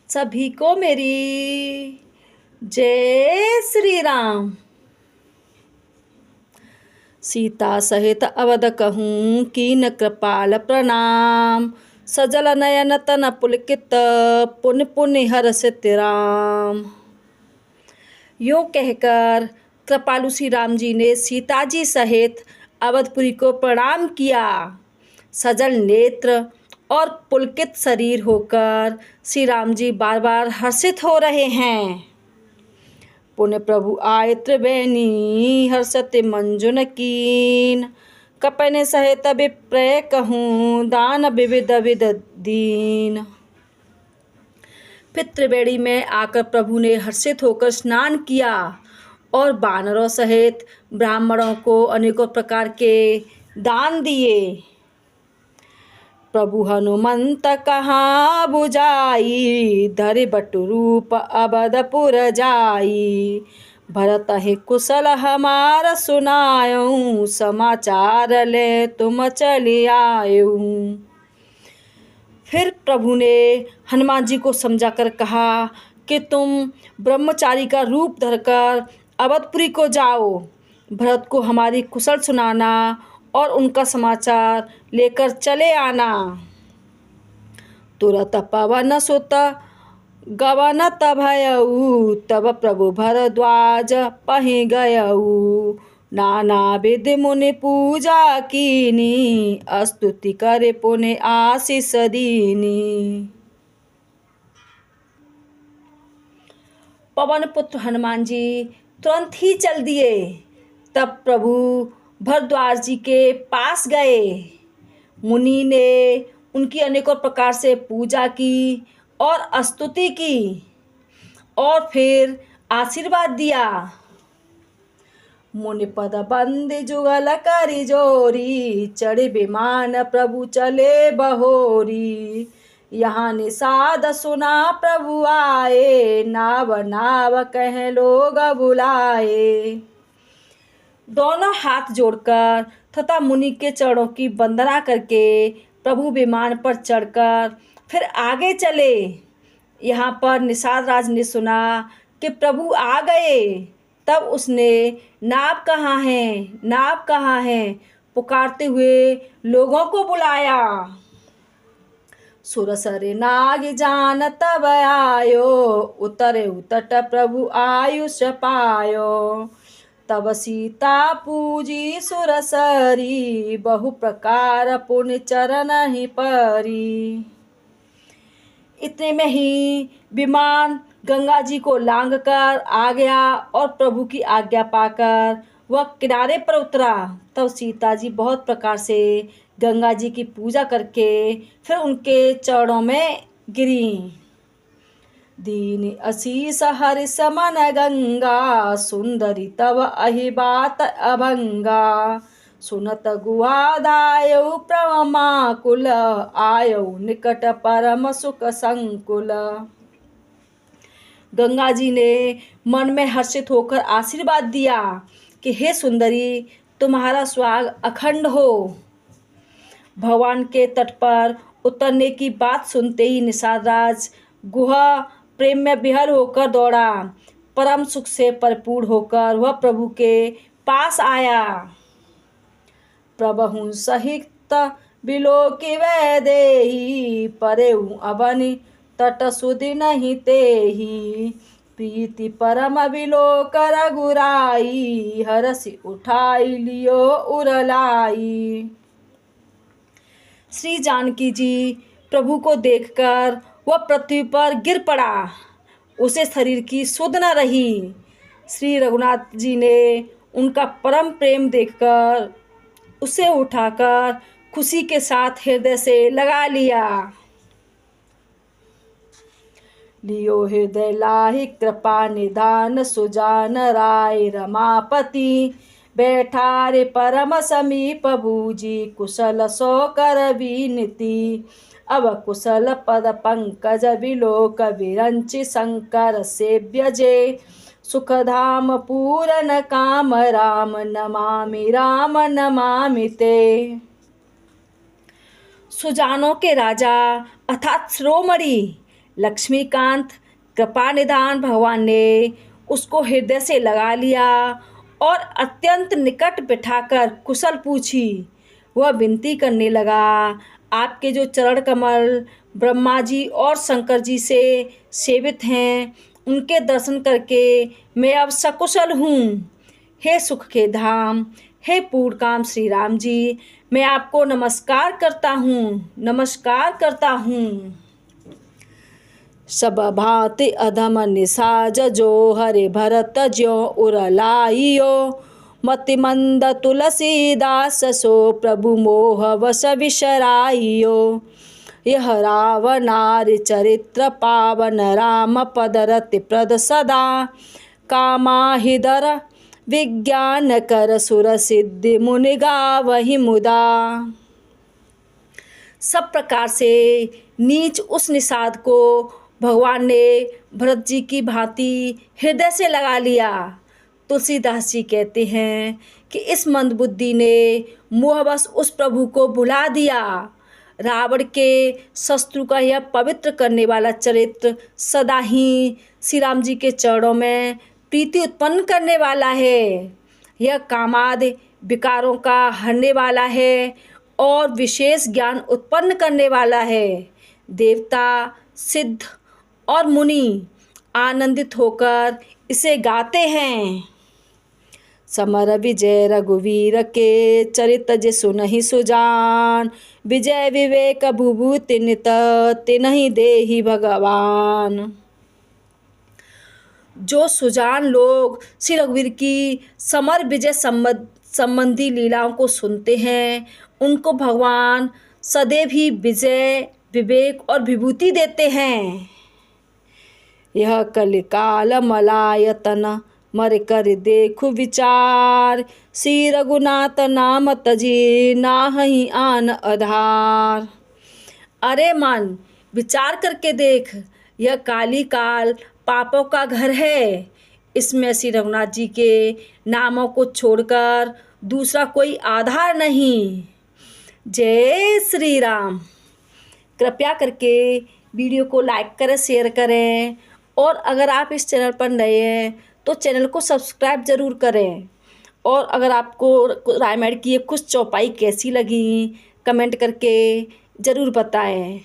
सभी को मेरी जय श्री राम। सीता सहित अवध कहूँ कीन कृपाल प्रणाम। सजल नयन तन पुलकित पुन पुनि हर्षित राम। यूँ कहकर कृपालु श्री राम जी ने सीता जी सहित अवधपुरी को प्रणाम किया। सजल नेत्र और पुलकित शरीर होकर श्री राम जी बार बार हर्षित हो रहे हैं। पुण्य प्रभु आए त्रिवेणी हर्षते मंजुन कीन। कपने सहित विप्रय कहूँ दान विविध विध दीन। फिर त्रिवेणी में आकर प्रभु ने हर्षित होकर स्नान किया और वानरों सहित ब्राह्मणों को अनेकों प्रकार के दान दिए। प्रभु हनुमंत कहाँ बुझाई धरि बटु रूप अवधपुर जाई। भरत ही कुशल हमार सुनायूं समाचार ले तुम चली आयूं। फिर प्रभु ने हनुमान जी को समझाकर कहा कि तुम ब्रह्मचारी का रूप धरकर अवधपुरी को जाओ। भरत को हमारी कुशल सुनाना और उनका समाचार लेकर चले आना। तुरत पवन सुत गवन भयऊ तब प्रभु भरद्वाज पहि गयऊ। नाना विधि मुनि पूजा कीनी स्तुति करे पुनि आशीष दीनी। पवन पुत्र हनुमान जी तुरंत ही चल दिए। तब प्रभु भरद्वाज जी के पास गए। मुनि ने उनकी अनेकों प्रकार से पूजा की और स्तुति की और फिर आशीर्वाद दिया। मुनि पद बंद जुगल करी जोरी चढ़े विमान प्रभु चले बहोरी। यहाँ निषाद सुना प्रभु आए नाव नाव कह लोग बुलाए। दोनों हाथ जोड़कर तथा मुनि के चरणों की वंदना करके प्रभु विमान पर चढ़कर फिर आगे चले। यहाँ पर निषाद राज ने सुना कि प्रभु आ गए। तब उसने नाव कहाँ है, नाव कहाँ है पुकारते हुए लोगों को बुलाया। सुरसरे नाग जान तब आयो उतरे उतट प्रभु आयुष पायो। तब सीता पूजी सुरसरी बहु प्रकार पुण्य चरण ही परी। इतने में ही विमान गंगा जी को लांग कर आ गया और प्रभु की आज्ञा पाकर वह किनारे पर उतरा। तब सीता जी बहुत प्रकार से गंगा जी की पूजा करके फिर उनके चरणों में गिरी। दीन असीस हरि समन गंगा सुंदरी तव अहि बात अभंगा। सुनत गुआदायौ प्रमाकुल आयौ निकट परम सुख संकुल। गंगा जी ने मन में हर्षित होकर आशीर्वाद दिया कि हे सुंदरी तुम्हारा स्वाग अखंड हो। भगवान के तट पर उतरने की बात सुनते ही निषाद राज गुहा प्रेम में विहल होकर दौड़ा। परम सुख से परिपूर्ण होकर वह प्रभु के पास आया। प्रभु सहित बिलोकी वैदेही परेऊ अवनि तट सुधि नहीं तेही। प्रीति परम विलोक रघुराई हरसि उठाई लियो उरलाई। श्री जानकी जी प्रभु को देखकर वह पृथ्वी पर गिर पड़ा। उसे शरीर की सुध न रही। श्री रघुनाथ जी ने उनका परम प्रेम देखकर उसे उठाकर खुशी के साथ हृदय से लगा लिया। लियो हृदय लाहि कृपा निधान सुजान राय रमापति। बैठा रे परम समीप बूजी कुशल सो कर विनती। अब कुशल पद पंकज विलोक विरंचि शंकर सेव्य जे। सुखधाम पूरन काम राम नमामि ते। सुजानों के राजा अर्थात शिरोमणि लक्ष्मीकांत कृपा निधान भगवान ने उसको हृदय से लगा लिया और अत्यंत निकट बिठाकर कुशल पूछी। वह विनती करने लगा, आपके जो चरण कमल ब्रह्मा जी और शंकर जी से सेवित हैं, उनके दर्शन करके मैं अब सकुशल हूँ। हे सुख के धाम, हे पूर्ण काम श्री राम जी, मैं आपको नमस्कार करता हूँ। सब भांति अधम निसाज जो हरे भरत ज्यो उरलाइयो, मति मंद तुलसीदास सो प्रभु मोह वश विशराइयो। यह रावणारि चरित्र पावन राम पद रति प्रद सदा, कामाहिदर विज्ञान कर सुर सिद्धि मुनि गावहि मुदा। सब प्रकार से नीच उस निषाद को भगवान ने भरत जी की भांति हृदय से लगा लिया। तुलसीदास जी कहते हैं कि इस मंदबुद्धि ने मोहवश उस प्रभु को भुला दिया। रावण के शत्रु का यह पवित्र करने वाला चरित्र सदा ही श्री राम जी के चरणों में प्रीति उत्पन्न करने वाला है। यह कामादि विकारों का हरने वाला है और विशेष ज्ञान उत्पन्न करने वाला है। देवता, सिद्ध और मुनि आनंदित होकर इसे गाते हैं। समर विजय रघुवीर के, चरित जे सुनहि सुजान, विजय विवेक भूभूति नित, तिन्हि देहि भगवान। जो सुजान लोग श्री रघुवीर की समर विजय संबंधी लीलाओं को सुनते हैं, उनको भगवान सदैव ही विजय, विवेक और विभूति देते हैं। यह कलिकाल मलायतन मर कर देखु विचार, श्री रघुनाथ नाम तजी नाहि आन आधार। अरे मन, विचार करके देख, यह काली काल पापों का घर है। इसमें श्री रघुनाथ जी के नामों को छोड़कर दूसरा कोई आधार नहीं। जय श्री राम। कृपया करके वीडियो को लाइक करें, शेयर करें और अगर आप इस चैनल पर नए हैं तो चैनल को सब्सक्राइब ज़रूर करें। और अगर आपको रामायण की ये कुछ चौपाई कैसी लगी, कमेंट करके ज़रूर बताएं।